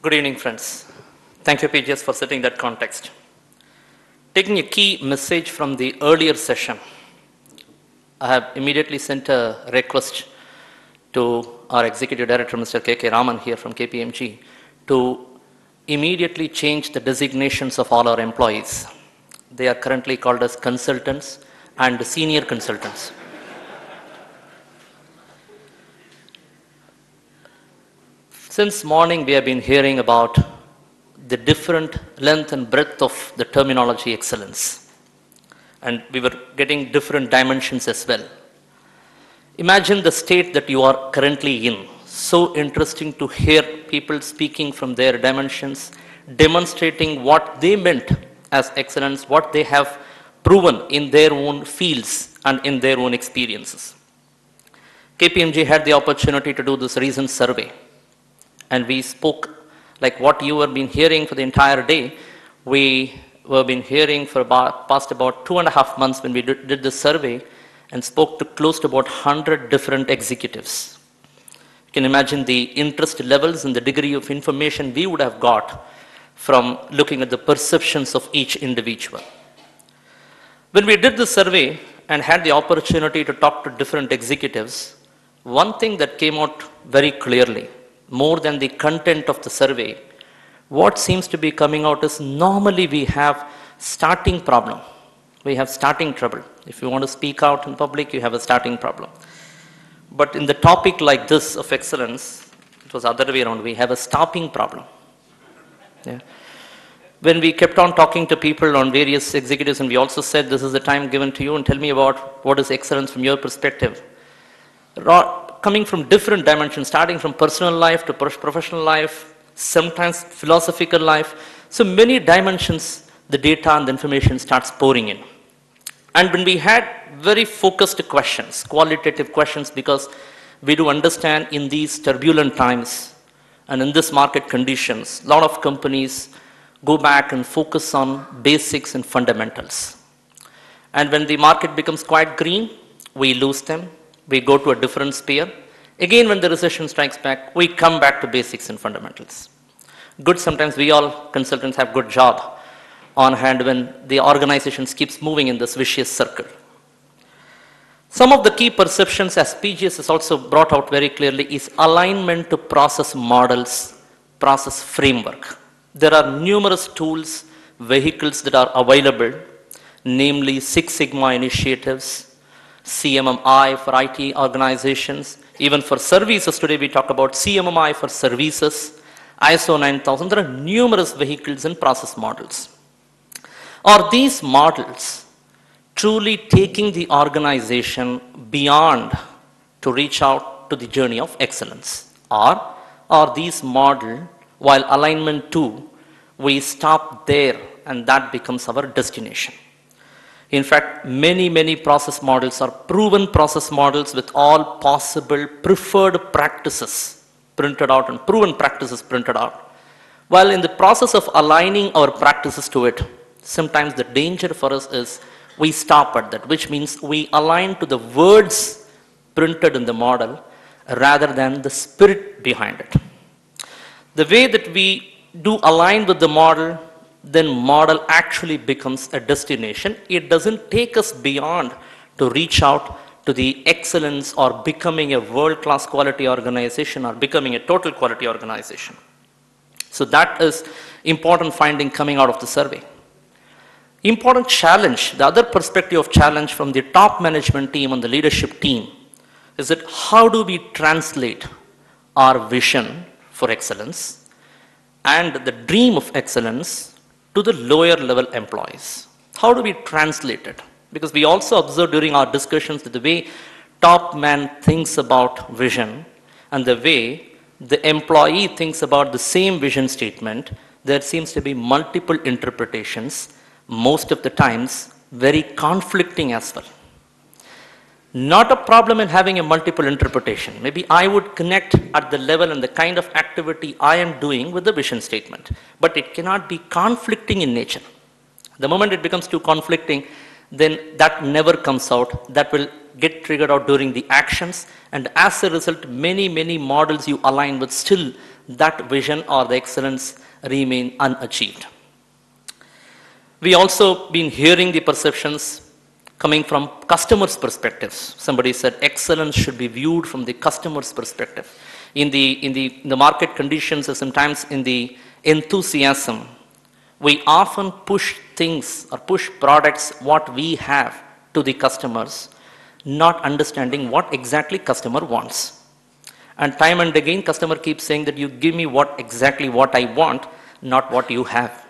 Good evening, friends. Thank you, PGS, for setting that context. Taking a key message from the earlier session, I have immediately sent a request to our Executive Director, Mr. K.K. Raman here from KPMG, to immediately change the designations of all our employees. They are currently called as consultants and senior consultants. Since morning, we have been hearing about the different length and breadth of the terminology excellence. And we were getting different dimensions as well. Imagine the state that you are currently in. So interesting to hear people speaking from their dimensions, demonstrating what they meant as excellence, what they have proven in their own fields and in their own experiences. KPMG had the opportunity to do this recent survey. And we spoke like what you have been hearing for the entire day. We have been hearing for past about 2.5 months when we did this survey and spoke to close to about 100 different executives. You can imagine the interest levels and the degree of information we would have got from looking at the perceptions of each individual. When we did the survey and had the opportunity to talk to different executives, one thing that came out very clearly, more than the content of the survey, what seems to be coming out is normally we have starting problem. We have starting trouble. If you want to speak out in public, you have a starting problem. But in the topic like this of excellence, it was the other way around. We have a stopping problem. Yeah. When we kept on talking to people on various executives, and we also said this is the time given to you and tell me about what is excellence from your perspective. Coming from different dimensions, starting from personal life to professional life, sometimes philosophical life. So many dimensions, the data and the information starts pouring in. And when we had very focused questions, qualitative questions, because we do understand in these turbulent times and in this market conditions, a lot of companies go back and focus on basics and fundamentals. And when the market becomes quite green, we lose them. We go to a different sphere. Again, when the recession strikes back, we come back to basics and fundamentals. Good, sometimes we all consultants have good job on hand when the organizations keeps moving in this vicious circle. Some of the key perceptions, as PGS has also brought out very clearly, is alignment to process models, process framework. There are numerous tools, vehicles that are available, namely Six Sigma initiatives, CMMI for IT organizations. Even for services, today we talk about CMMI for services, ISO 9000. There are numerous vehicles and process models. Are these models truly taking the organization beyond to reach out to the journey of excellence? Or are these models, while alignment to, we stop there and that becomes our destination? In fact, many process models are proven process models with all possible preferred practices printed out and proven practices printed out. While in the process of aligning our practices to it, sometimes the danger for us is we stop at that, which means we align to the words printed in the model rather than the spirit behind it. The way that we do align with the model, then model actually becomes a destination. It doesn't take us beyond to reach out to the excellence or becoming a world-class quality organization or becoming a total quality organization. So that is important finding coming out of the survey. Important challenge, the other perspective of challenge from the top management team and the leadership team is that how do we translate our vision for excellence and the dream of excellence to the lower level employees? How do we translate it? Because we also observed during our discussions that the way top man thinks about vision and the way the employee thinks about the same vision statement, there seems to be multiple interpretations, most of the times very conflicting as well. Not a problem in having a multiple interpretation. Maybe I would connect at the level and the kind of activity I am doing with the vision statement, but it cannot be conflicting in nature. The moment it becomes too conflicting, then that never comes out. That will get triggered out during the actions, and as a result, many models you align with still that vision or the excellence remain unachieved. We also been hearing the perceptions coming from customers' perspectives. Somebody said excellence should be viewed from the customer's perspective. In the market conditions or sometimes in the enthusiasm, we often push things or push products what we have to the customers, not understanding what exactly customer wants. And time and again, customer keeps saying that you give me exactly what I want, not what you have.